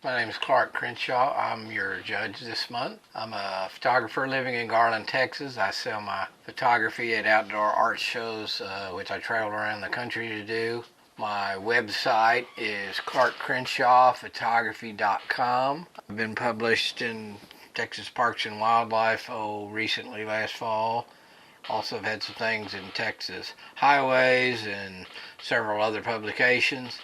My name is Clark Crenshaw. I'm your judge this month. I'm a photographer living in Garland, Texas. I sell my photography at outdoor art shows, which I travel around the country to do. My website is clarkcrenshawphotography.com. I've been published in Texas Parks and Wildlife, recently last fall. Also have had some things in Texas Highways and several other publications.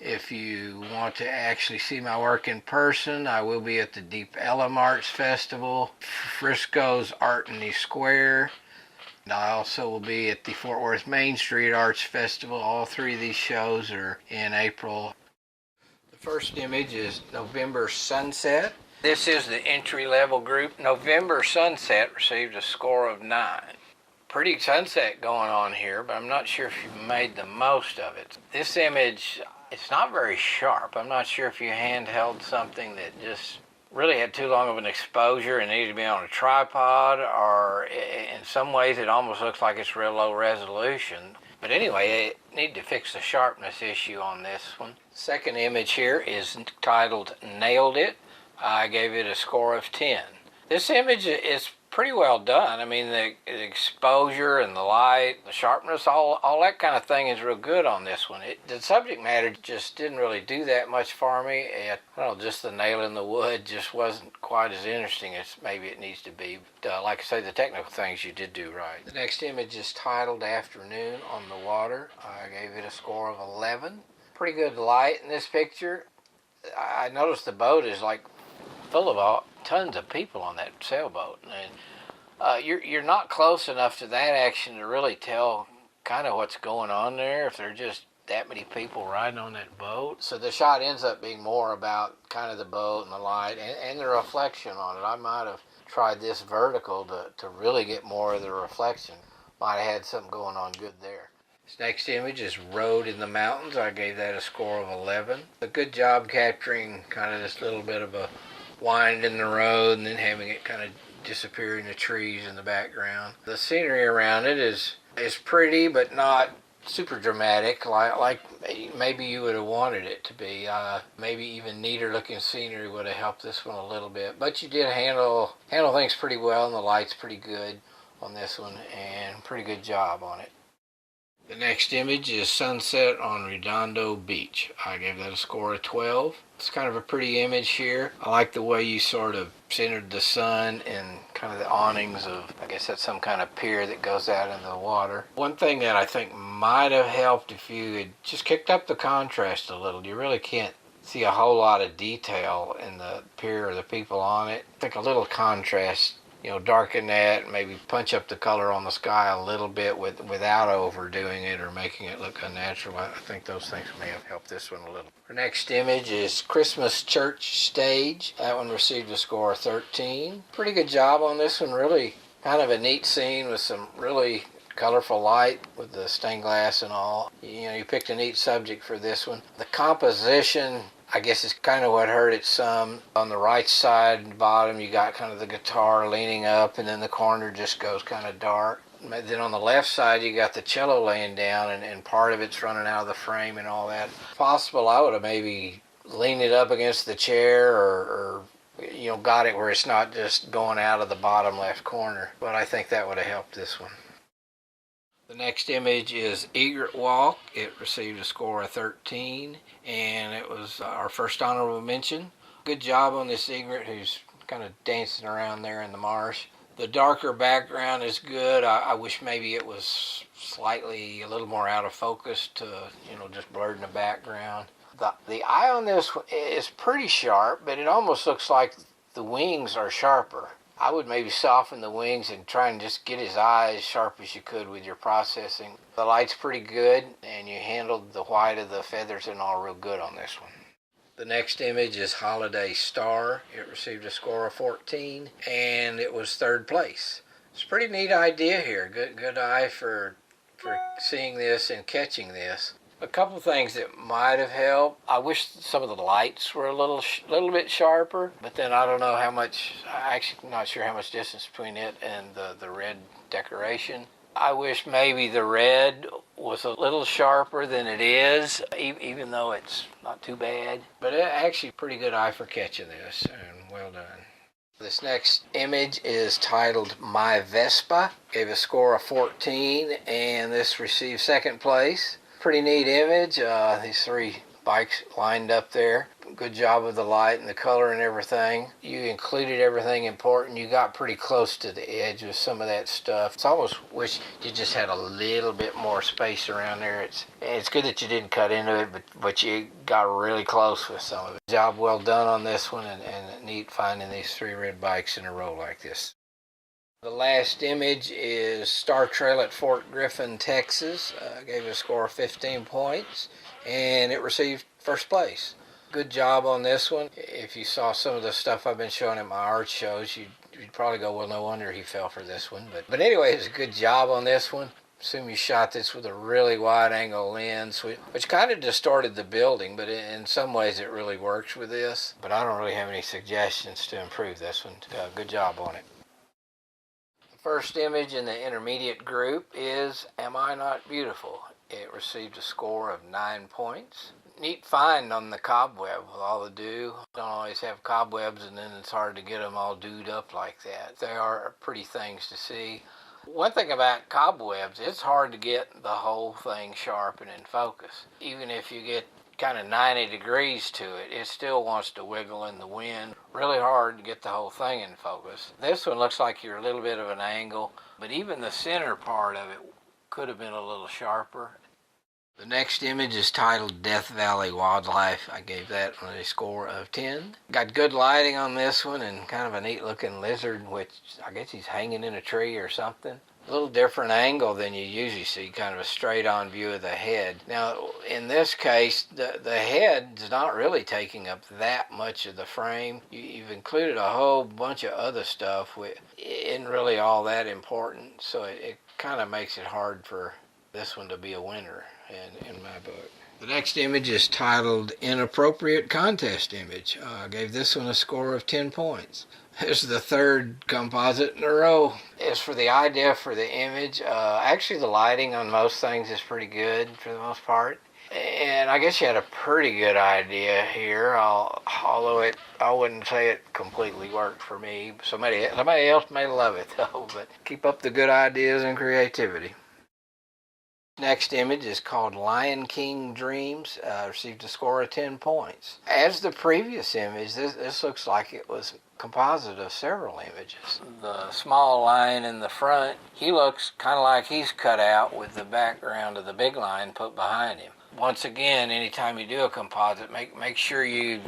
If you want to actually see my work in person, I will be at the Deep Ellum Arts Festival, Frisco's Art in the Square, and I also will be at the Fort Worth Main Street Arts Festival. All three of these shows are in April. The first image is November Sunset. This is the entry-level group. November Sunset received a score of 9. Pretty sunset going on here, but I'm not sure if you made the most of it. This image, it's not very sharp. I'm not sure if you handheld something that just really had too long of an exposure and needed to be on a tripod, or in some ways it almost looks like it's real low resolution. But anyway, I need to fix the sharpness issue on this one. Second image here is titled Nailed It. I gave it a score of 10. This image is pretty well done. I mean, the exposure and the light, the sharpness, all that kind of thing is real good on this one. The subject matter just didn't really do that much for me. I don't know, just the nail in the wood just wasn't quite as interesting as maybe it needs to be. But, like I say, the technical things you did do right. The next image is titled Afternoon on the Water. I gave it a score of 11. Pretty good light in this picture. I noticed the boat is like full of tons of people on that sailboat, and you're not close enough to that action to really tell kind of what's going on there if there are just that many people riding on that boat. So the shot ends up being more about kind of the boat and the light and the reflection on it. I might have tried this vertical to really get more of the reflection. Might have had something going on good there. This next image is Road in the Mountains. I gave that a score of 11. A good job capturing kind of this little bit of a wind in the road and then having it kind of disappear in the trees in the background. The scenery around it is pretty, but not super dramatic like maybe you would have wanted it to be. Maybe even neater looking scenery would have helped this one a little bit. But you did handle things pretty well, and the light's pretty good on this one, and pretty good job on it. The next image is Sunset on Redondo Beach. I gave that a score of 12. It's kind of a pretty image here. I like the way you sort of centered the sun and kind of the awnings of, I guess that's some kind of pier that goes out into the water. One thing that I think might have helped if you had just kicked up the contrast a little. You really can't see a whole lot of detail in the pier or the people on it. I think a little contrast, darken that, maybe punch up the color on the sky a little bit without overdoing it or making it look unnatural. I think those things may have helped this one a little. Our next image is Christmas Church Stage. That one received a score of 13. Pretty good job on this one. Really kind of a neat scene with some really colorful light with the stained glass and all. You picked a neat subject for this one. The composition, I guess, is kind of what hurt it some. On the right side and bottom, you got kind of the guitar leaning up, and then the corner just goes kind of dark. Then on the left side, you got the cello laying down, and part of it's running out of the frame and all that. Possible I would have maybe leaned it up against the chair or got it where it's not just going out of the bottom left corner. But I think that would have helped this one. The next image is Egret Walk. It received a score of 13, and it was our first honorable mention. Good job on this egret who's kind of dancing around there in the marsh. The darker background is good. I wish maybe it was slightly a little more out of focus to, just blurred in the background. The eye on this is pretty sharp, but it almost looks like the wings are sharper. I would maybe soften the wings and try and just get his eye as sharp as you could with your processing. The light's pretty good, and you handled the white of the feathers and all real good on this one. The next image is Holiday Star. It received a score of 14, and it was third place. It's a pretty neat idea here. Good eye for seeing this and catching this. A couple of things that might have helped. I wish some of the lights were a little bit sharper, but then I don't know how much, I'm actually not sure how much distance between it and the red decoration. I wish maybe the red was a little sharper than it is, even though it's not too bad. But actually pretty good eye for catching this, and well done. This next image is titled My Vespa. Gave a score of 14, and this received second place. Pretty neat image. These three bikes lined up there. Good job with the light and the color and everything. You included everything important. You got pretty close to the edge with some of that stuff. It's almost wish you just had a little bit more space around there. It's good that you didn't cut into it, but you got really close with some of it. Job well done on this one, and neat finding these three red bikes in a row like this. The last image is Star Trail at Fort Griffin, Texas. Gave it a score of 15 points, and it received first place. Good job on this one. If you saw some of the stuff I've been showing at my art shows, you'd probably go, well, no wonder he fell for this one. But anyway, it's a good job on this one. Assume you shot this with a really wide angle lens, which kind of distorted the building, but in some ways it really works with this. But I don't really have any suggestions to improve this one. Good job on it. First image in the intermediate group is Am I Not Beautiful? It received a score of 9 points. Neat find on the cobweb with all the dew. Don't always have cobwebs, and then it's hard to get them all dewed up like that. They are pretty things to see. One thing about cobwebs, it's hard to get the whole thing sharp and in focus. Even if you get kind of 90 degrees to it, it still wants to wiggle in the wind. Really hard to get the whole thing in focus. This one looks like you're a little bit of an angle, but even the center part of it could have been a little sharper. The next image is titled Death Valley Wildlife. I gave that one a score of 10. Got good lighting on this one, and kind of a neat looking lizard, which I guess he's hanging in a tree or something. A little different angle than you usually see, kind of a straight on view of the head. Now in this case, the head's not really taking up that much of the frame. You've included a whole bunch of other stuff which isn't really all that important, so it kind of makes it hard for this one to be a winner in my book. The next image is titled Inappropriate Contest Image. I gave this one a score of 10 points. This is the third composite in a row. As for the idea for the image, actually the lighting on most things is pretty good for the most part. And I guess you had a pretty good idea here, although I wouldn't say it completely worked for me. Somebody else may love it though, but keep up the good ideas and creativity. Next image is called Lion King Dreams. Received a score of 10 points. As the previous image, this looks like it was composite of several images. The small lion in the front, he looks kind of like he's cut out with the background of the big lion put behind him. Once again, anytime you do a composite, make sure you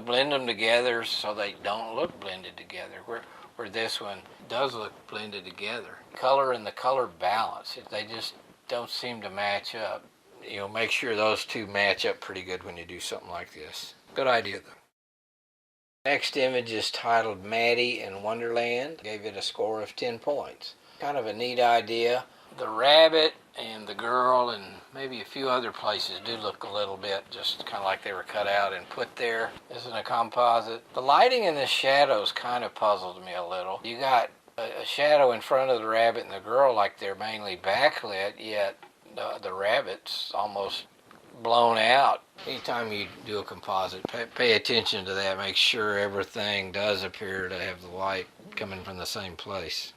blend them together so they don't look blended together. Where this one does look blended together. Color and the color balance, they just don't seem to match up. Make sure those two match up pretty good when you do something like this. Good idea though. Next image is titled Maddie in Wonderland. Gave it a score of 10 points. Kind of a neat idea. The rabbit and the girl and maybe a few other places do look a little bit just kind of like they were cut out and put there. This isn't a composite. The lighting in the shadows kind of puzzled me a little. You got a shadow in front of the rabbit and the girl like they're mainly backlit, yet the rabbit's almost blown out. Anytime you do a composite, pay attention to that. Make sure everything does appear to have the light coming from the same place.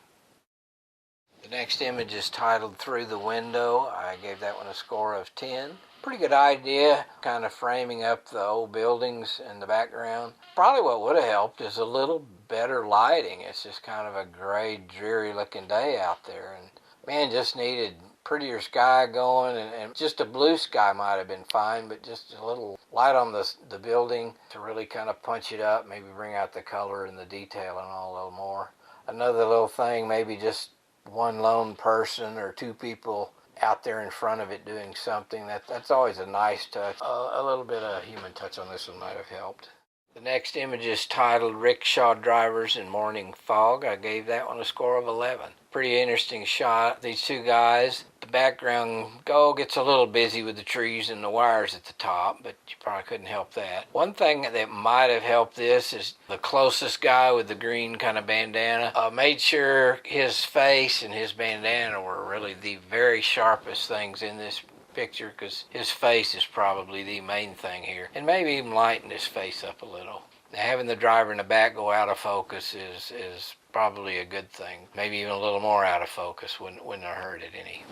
The next image is titled Through the Window. I gave that one a score of 10. Pretty good idea, kind of framing up the old buildings in the background. Probably what would have helped is a little better lighting. It's just kind of a gray, dreary looking day out there, and man, just needed prettier sky going, and just a blue sky might have been fine, but just a little light on the building to really kind of punch it up, maybe bring out the color and the detail and all a little more. Another little thing, maybe just one lone person or two people out there in front of it doing something. That's always a nice touch. A little bit of human touch on this one might have helped. The next image is titled Rickshaw Drivers in Morning Fog. I gave that one a score of 11. Pretty interesting shot. These two guys, the background gets a little busy with the trees and the wires at the top, but you probably couldn't help that. One thing that might have helped this is the closest guy with the green kind of bandana made sure his face and his bandana were really the very sharpest things in this picture, because his face is probably the main thing here, and maybe even lighten his face up a little. Now, having the driver in the back go out of focus is probably a good thing. Maybe even a little more out of focus wouldn't have hurt it any.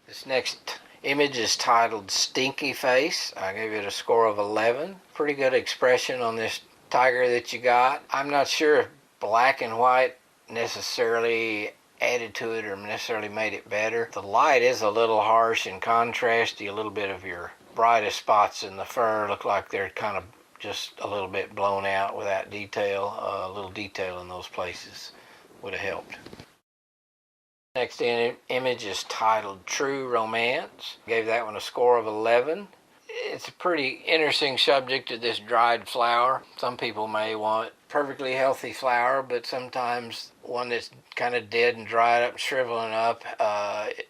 This next image is titled Stinky Face. I gave it a score of 11. Pretty good expression on this tiger that you got. I'm not sure if black and white necessarily added to it or necessarily made it better. The light is a little harsh and contrasty. A little bit of your brightest spots in the fur look like they're kind of just a little bit blown out without detail. A little detail in those places would have helped. Next image is titled True Romance. Gave that one a score of 11. It's a pretty interesting subject of this dried flower. Some people may want perfectly healthy flower, but sometimes one that's kind of dead and dried up and shriveling up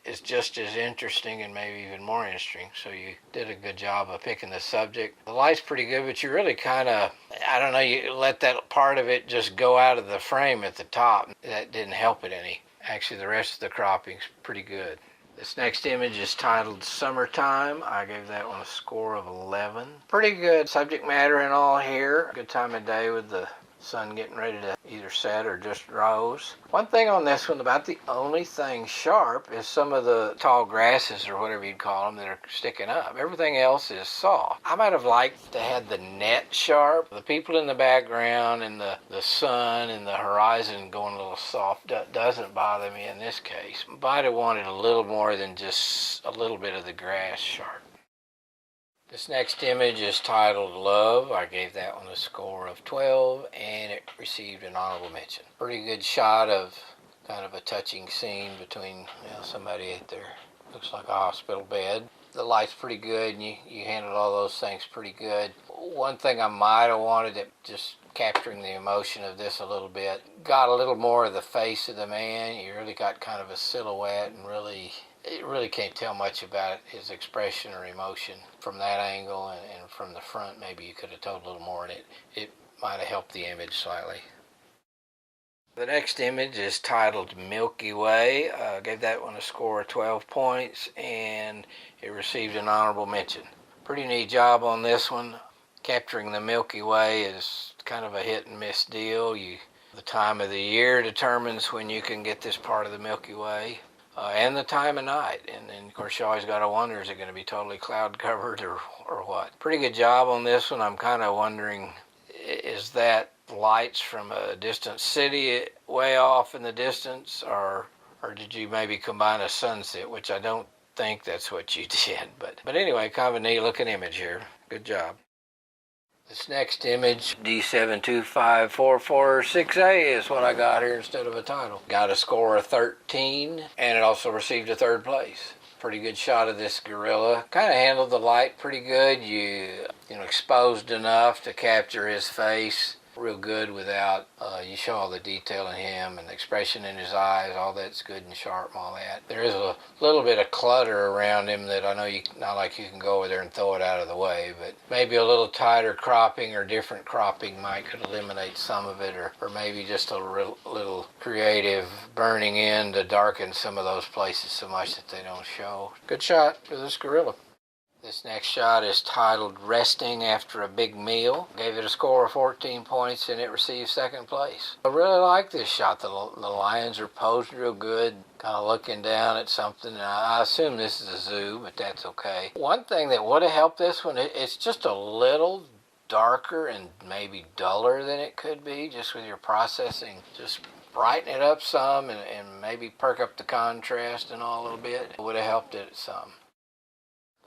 is just as interesting and maybe even more interesting. So you did a good job of picking the subject. The light's pretty good, but you really kind of, I don't know, you let that part of it just go out of the frame at the top. That didn't help it any. Actually, the rest of the cropping's pretty good. This next image is titled Summertime. I gave that one a score of 11. Pretty good subject matter and all here. Good time of day with the sun getting ready to either set or just rose. One thing on this one, about the only thing sharp is some of the tall grasses or whatever you'd call them that are sticking up. Everything else is soft. I might have liked to have the net sharp. The people in the background and the sun and the horizon going a little soft doesn't bother me in this case. Might have wanted a little more than just a little bit of the grass sharp. This next image is titled Love. I gave that one a score of 12, and it received an honorable mention. Pretty good shot of kind of a touching scene between somebody at their, looks like a hospital bed. The light's pretty good, and you handled all those things pretty good. One thing I might have wanted, it just capturing the emotion of this a little bit, got a little more of the face of the man. You really got kind of a silhouette, and it really can't tell much about his expression or emotion from that angle, and from the front maybe you could have told a little more, and it might have helped the image slightly. The next image is titled Milky Way. Gave that one a score of 12 points, and it received an honorable mention. Pretty neat job on this one. Capturing the Milky Way is kind of a hit and miss deal. The time of the year determines when you can get this part of the Milky Way. And the time of night, and then of course you always got to wonder, is it going to be totally cloud covered or what? Pretty good job on this one. I'm kind of wondering, is that lights from a distant city way off in the distance, or did you maybe combine a sunset, which I don't think that's what you did, but anyway, kind of a neat looking image here. Good job. This next image, D725446A, is what I got here instead of a title. Got a score of 13, and it also received a third place. Pretty good shot of this gorilla. Kind of handled the light pretty good. You exposed enough to capture his face real good without, you show all the detail in him and the expression in his eyes, all that's good and sharp and all that. There is a little bit of clutter around him that I know not like you can go over there and throw it out of the way, but maybe a little tighter cropping or different cropping could eliminate some of it, or maybe just a little creative burning in to darken some of those places so much that they don't show. Good shot for this gorilla. This next shot is titled Resting After a Big Meal. Gave it a score of 14 points, and it received second place. I really like this shot. The lions are posed real good, kind of looking down at something. I assume this is a zoo, but that's okay. One thing that would have helped this one, it's just a little darker and maybe duller than it could be, just with your processing. Just brighten it up some and maybe perk up the contrast and all a little bit. It would have helped it some.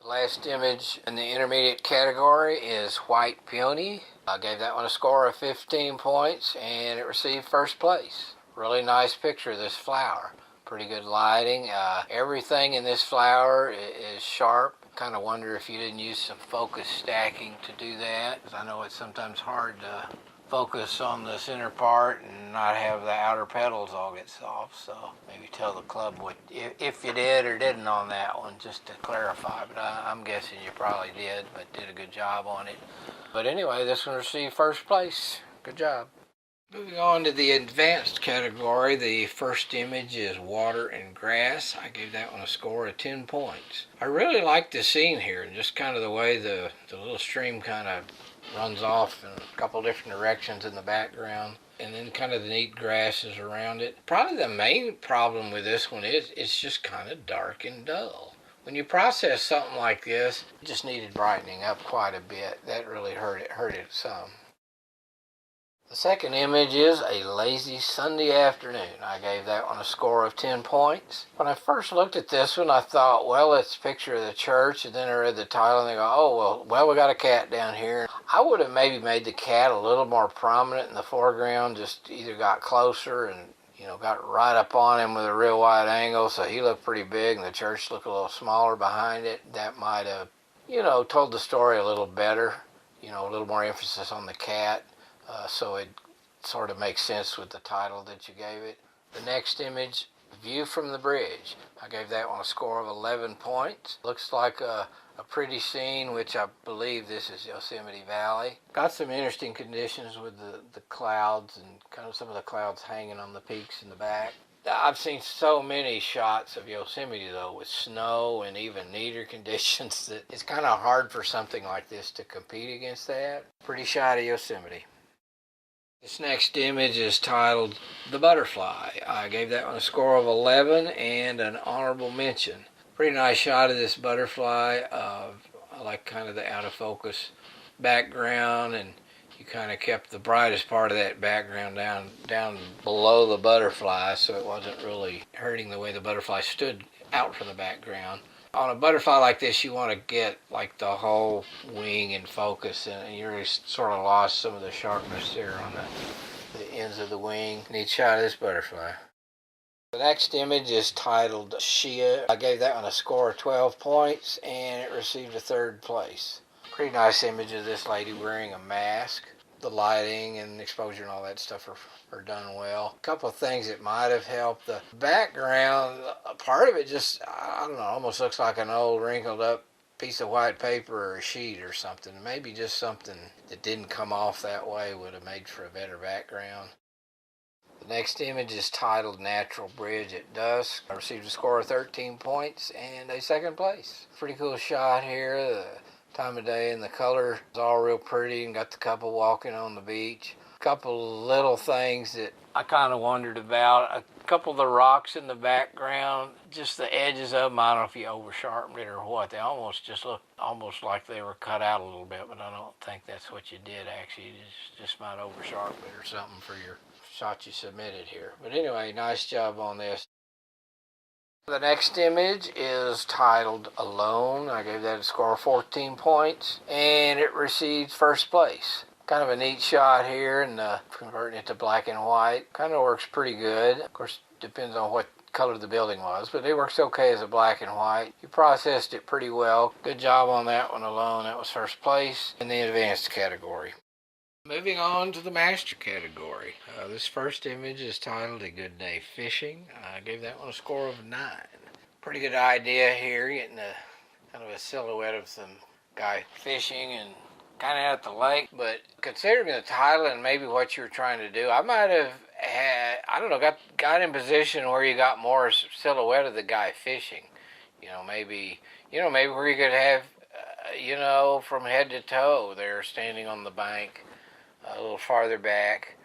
Last image in the intermediate category is White Peony. I gave that one a score of 15 points, and it received first place. Really nice picture of this flower. Pretty good lighting. Everything in this flower is sharp. Kind of wonder if you didn't use some focus stacking to do that, because I know it's sometimes hard to focus on the center part and not have the outer petals all get soft. So maybe tell the club what if you did or didn't on that one, just to clarify. But I'm guessing you probably did, but did a good job on it. But anyway, this one received first place. Good job. Moving on to the advanced category, the first image is water and grass. I gave that one a score of 10 points. I really like the scene here, and just kind of the way the little stream kind of runs off in a couple different directions in the background, and then kind of the neat grasses around it. Probably the main problem with this one is it's just kind of dark and dull. When you process something like this, it just needed brightening up quite a bit. That really hurt it some. The second image is a lazy Sunday afternoon. I gave that one a score of 10 points. When I first looked at this one, I thought, well, it's a picture of the church, and then I read the title and they go, oh, well, we got a cat down here. I would have maybe made the cat a little more prominent in the foreground, just either got closer and got right up on him with a real wide angle, so he looked pretty big and the church looked a little smaller behind it. That might have, told the story a little better, a little more emphasis on the cat. So it sort of makes sense with the title that you gave it. The next image, View from the Bridge. I gave that one a score of 11 points. Looks like a pretty scene, which I believe this is Yosemite Valley. Got some interesting conditions with the clouds and kind of some of the clouds hanging on the peaks in the back. I've seen so many shots of Yosemite, though, with snow and even neater conditions that it's kind of hard for something like this to compete against that. Pretty shy to Yosemite. This next image is titled The Butterfly. I gave that one a score of 11 and an honorable mention. Pretty nice shot of this butterfly. I like kind of the out of focus background, and you kind of kept the brightest part of that background down below the butterfly, so it wasn't really hurting the way the butterfly stood out from the background. On a butterfly like this, you want to get like the whole wing in focus, and you really sort of lost some of the sharpness there on the ends of the wing. Neat shot of this butterfly. The next image is titled Shia. I gave that one a score of 12 points, and it received a third place. Pretty nice image of this lady wearing a mask. The lighting and exposure and all that stuff are done well. A couple of things that might have helped. The background, part of it just, I don't know, almost looks like an old wrinkled up piece of white paper or a sheet or something. Maybe just something that didn't come off that way would have made for a better background. The next image is titled Natural Bridge at Dusk. I received a score of 13 points and a second place. Pretty cool shot here. The time of day and the color is all real pretty, and got the couple walking on the beach. A couple little things that I kind of wondered about. A couple of the rocks in the background, just the edges of them, I don't know if you over sharpened it or what. They almost just look almost like they were cut out a little bit, but I don't think that's what you did actually. You just might over sharpen it or something for your shot you submitted here. But anyway, nice job on this. The next image is titled Alone. I gave that a score of 14 points, and it received first place. Kind of a neat shot here, and converting it to black and white kind of works pretty good. Of course, depends on what color the building was, but it works okay as a black and white. You processed it pretty well. Good job on that one alone. That was first place in the advanced category. Moving on to the master category. This first image is titled A Good Day Fishing. I gave that one a score of 9. Pretty good idea here, getting a kind of a silhouette of some guy fishing and kind of at the lake. But considering the title and maybe what you were trying to do, I might have had, I don't know, got in position where you got more silhouette of the guy fishing. Maybe where you could have, from head to toe there standing on the bank. A little farther back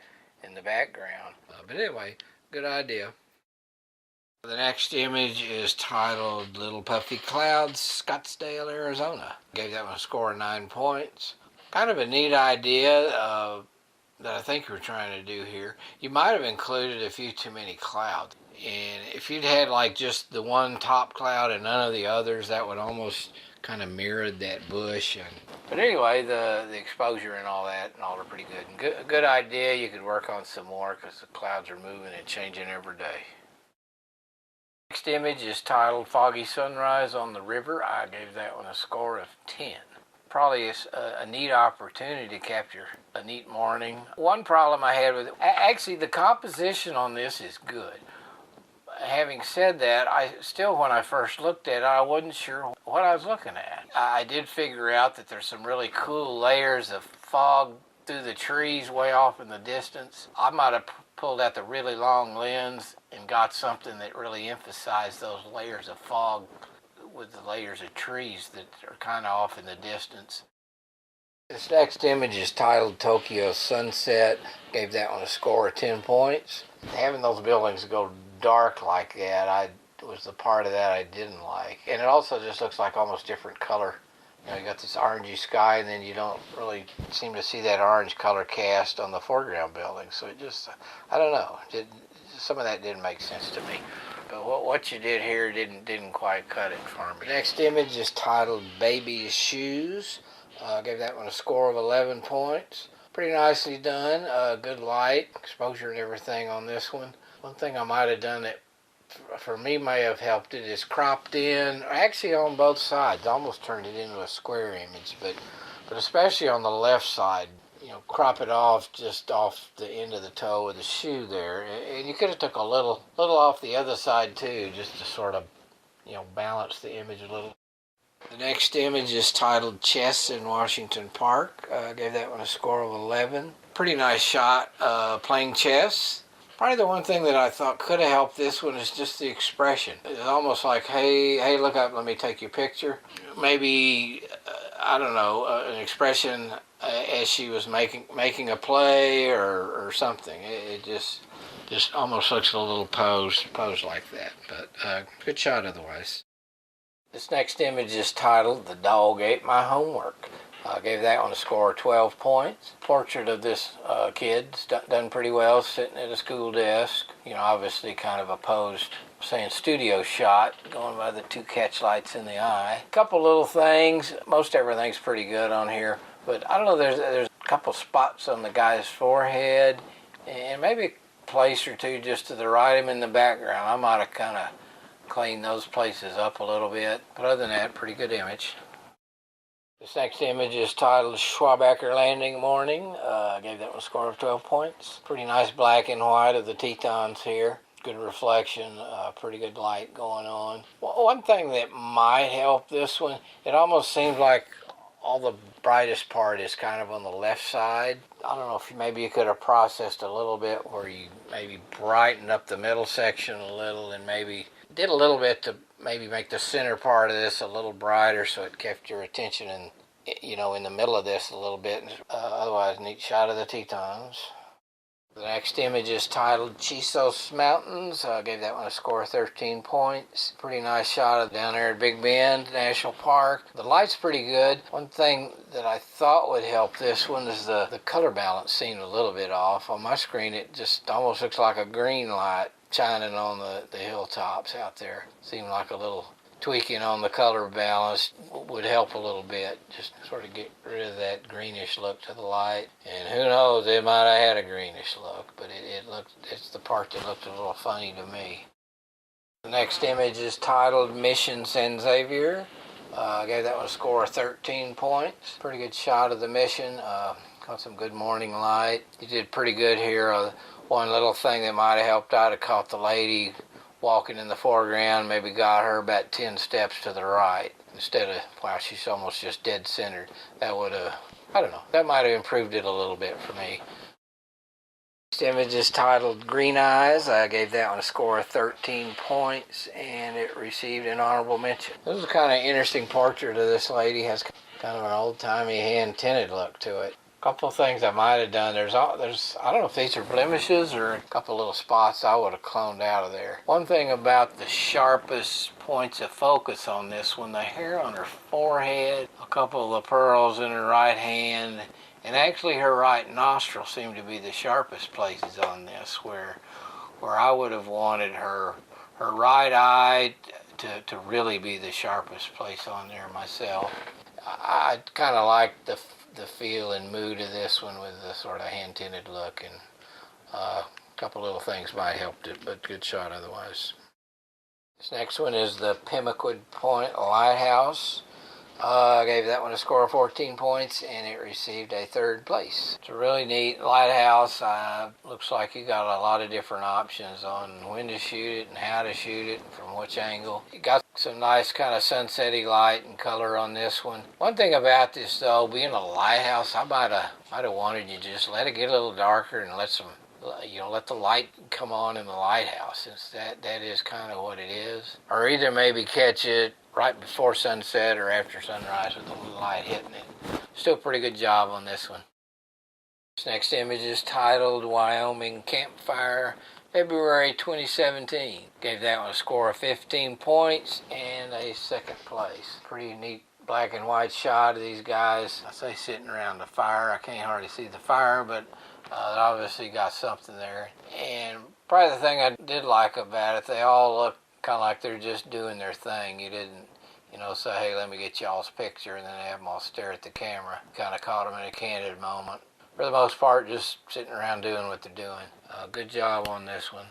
in the background. But anyway, good idea. The next image is titled Little Puffy Clouds, Scottsdale, Arizona. Gave that one a score of 9 points. Kind of a neat idea that I think we're trying to do here. You might have included a few too many clouds. And if you'd had like just the one top cloud and none of the others, that would almost kind of mirrored that bush. But anyway, the exposure and all that and all are pretty good. And good idea. You could work on some more because the clouds are moving and changing every day. Next image is titled Foggy Sunrise on the River. I gave that one a score of 10. Probably a neat opportunity to capture a neat morning. One problem I had with it, actually the composition on this is good. Having said that, I still, when I first looked at it, I wasn't sure what I was looking at. I did figure out that there's some really cool layers of fog through the trees way off in the distance. I might have pulled out the really long lens and got something that really emphasized those layers of fog with the layers of trees that are kind of off in the distance. This next image is titled Tokyo Sunset. Gave that one a score of 10 points. Having those buildings go dark like that, was the part of that I didn't like. And it also just looks like almost different color. You know, you got this orangey sky, and then you don't really seem to see that orange color cast on the foreground building. So it just, I don't know. Some of that didn't make sense to me. But what you did here didn't quite cut it for me. The next image is titled Baby's Shoes. Gave that one a score of 11 points. Pretty nicely done. Good light, exposure and everything on this one. One thing I might have done that for me may have helped it is cropped in, actually on both sides. Almost turned it into a square image, but especially on the left side, you know, crop it off just off the end of the toe of the shoe there. And you could have took a little off the other side too, just to sort of, you know, balance the image a little. The next image is titled Chess in Washington Park. Gave that one a score of 11. Pretty nice shot playing chess. Probably the one thing that I thought could have helped this one is just the expression. It's almost like, hey, look up, let me take your picture. Maybe, I don't know, an expression as she was making a play or something. It just almost looks a little posed like that. But good shot otherwise. This next image is titled The Dog Ate My Homework. I gave that one a score of 12 points. Portrait of this kid's done pretty well, sitting at a school desk. You know, obviously kind of a posed, saying studio shot, going by the two catch lights in the eye. A couple little things. Most everything's pretty good on here. But I don't know, there's a couple spots on the guy's forehead, and maybe a place or two just to the right of him in the background. I might have kind of cleaned those places up a little bit. But other than that, pretty good image. This next image is titled Schwabacker Landing Morning. I gave that one a score of 12 points. Pretty nice black and white of the Tetons here. Good reflection, pretty good light going on. Well, one thing that might help this one, it almost seems like all the brightest part is kind of on the left side. I don't know if maybe you could have processed a little bit where you maybe brightened up the middle section a little and maybe did a little bit to maybe make the center part of this a little brighter so it kept your attention in, you know, in the middle of this a little bit. Otherwise, neat shot of the Tetons. The next image is titled Chisos Mountains. I gave that one a score of 13 points. Pretty nice shot of down there at Big Bend National Park. The light's pretty good. One thing that I thought would help this one is the color balance seemed a little bit off. On my screen, it just almost looks like a green light shining on the hilltops out there. Seemed like a little tweaking on the color balance would help a little bit, just sort of get rid of that greenish look to the light. And who knows, it might have had a greenish look, but it's the part that looked a little funny to me. The next image is titled Mission San Xavier. I gave that one a score of 13 points. Pretty good shot of the mission. Got some good morning light. You did pretty good here. One little thing that might have helped out, it caught the lady walking in the foreground, maybe got her about 10 steps to the right instead of, wow, she's almost just dead centered. That would have, I don't know, that might have improved it a little bit for me. This image is titled Green Eyes. I gave that one a score of 13 points and it received an honorable mention. This is a kind of interesting portrait of this lady. Has kind of an old-timey hand-tinted look to it. A couple of things I might have done. There's I don't know if these are blemishes or a couple little spots I would have cloned out of there. One thing about the sharpest points of focus on this one, the hair on her forehead, a couple of the pearls in her right hand, and actually her right nostril seem to be the sharpest places on this, where I would have wanted her right eye to really be the sharpest place on there myself. I kind of like the feel and mood of this one with the sort of hand-tinted look, and a couple little things might have helped it, but good shot otherwise. This next one is the Pemaquid Point Lighthouse. I gave that one a score of 14 points, and it received a third place. It's a really neat lighthouse. Looks like you got a lot of different options on when to shoot it and how to shoot it and from which angle. You got some nice kind of sunsetty light and color on this one. One thing about this, though, being a lighthouse, I might have wanted you to just let it get a little darker and let the light come on in the lighthouse, since that is kind of what it is. Or either maybe catch it right before sunset or after sunrise with a little light hitting it. Still pretty good job on this one. This next image is titled Wyoming Campfire, February 2017. Gave that one a score of 15 points and a second place. Pretty neat black and white shot of these guys. I say sitting around the fire. I can't hardly see the fire, but they obviously got something there. And probably the thing I did like about it, they all look kind of like they're just doing their thing. You didn't, say, hey, let me get y'all's picture, and then have them all stare at the camera. Kind of caught them in a candid moment. For the most part, just sitting around doing what they're doing. Good job on this one.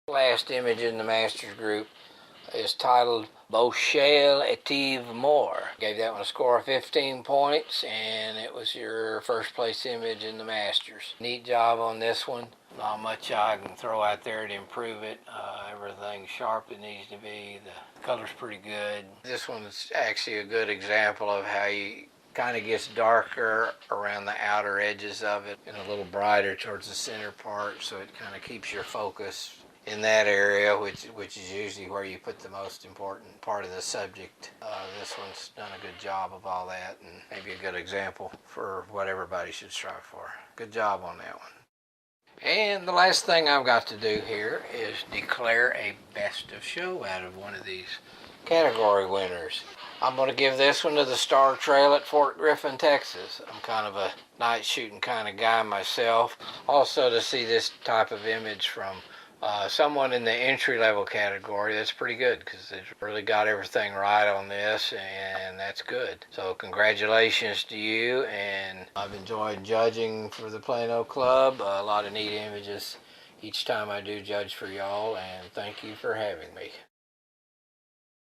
Last image in the Masters group is titled Bochelle Etive More. Gave that one a score of 15 points, and it was your first place image in the Masters. Neat job on this one. Not much I can throw out there to improve it. Everything's sharp it needs to be. The color's pretty good. This one's actually a good example of how you kind of gets darker around the outer edges of it and a little brighter towards the center part, so it kind of keeps your focus in that area, which is usually where you put the most important part of the subject. This one's done a good job of all that, and maybe a good example for what everybody should strive for. Good job on that one. And the last thing I've got to do here is declare a best of show out of one of these category winners. I'm going to give this one to the Star Trail at Fort Griffin, Texas. I'm kind of a night shooting kind of guy myself. Also, to see this type of image from someone in the entry-level category, that's pretty good, because they've really got everything right on this, and that's good. So congratulations to you, and I've enjoyed judging for the Plano Club. A lot of neat images each time I do judge for y'all, and thank you for having me.